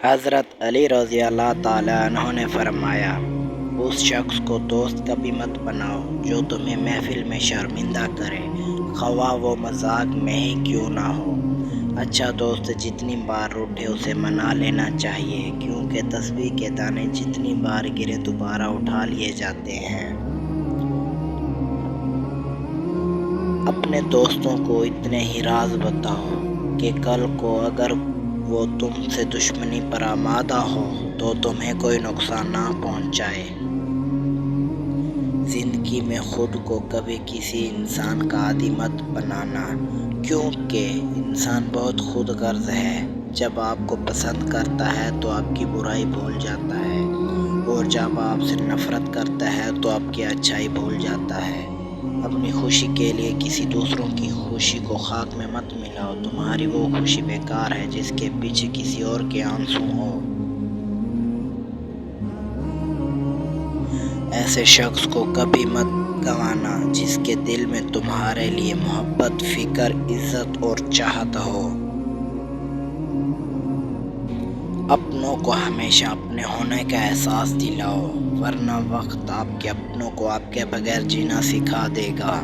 حضرت علی رضی اللہ تعالیٰ عنہ نے فرمایا، اس شخص کو دوست کبھی مت بناؤ جو تمہیں محفل میں شرمندہ کرے، خواہ وہ مذاق میں ہی کیوں نہ ہو۔ اچھا دوست جتنی بار روٹھے اسے منا لینا چاہیے، کیونکہ تسبیح کے دانے جتنی بار گرے دوبارہ اٹھا لیے جاتے ہیں۔ اپنے دوستوں کو اتنے ہی راز بتاؤ کہ کل کو اگر وہ تم سے دشمنی پر آمادہ ہو تو تمہیں کوئی نقصان نہ پہنچائے۔ زندگی میں خود کو کبھی کسی انسان کا عادی مت بنانا، کیونکہ انسان بہت خود غرض ہے۔ جب آپ کو پسند کرتا ہے تو آپ کی برائی بھول جاتا ہے، اور جب آپ سے نفرت کرتا ہے تو آپ کی اچھائی بھول جاتا ہے۔ اپنی خوشی کے لیے کسی دوسروں کی خوشی کو خاک میں مت ملاؤ، تمہاری وہ خوشی بیکار ہے جس کے پیچھے کسی اور کے آنسو ہوں۔ ایسے شخص کو کبھی مت گنوانا جس کے دل میں تمہارے لیے محبت، فکر، عزت اور چاہت ہو۔ اپنوں کو ہمیشہ اپنے ہونے کا احساس دلاؤ، ورنہ وقت آپ کے اپنوں کو آپ کے بغیر جینا سکھا دے گا۔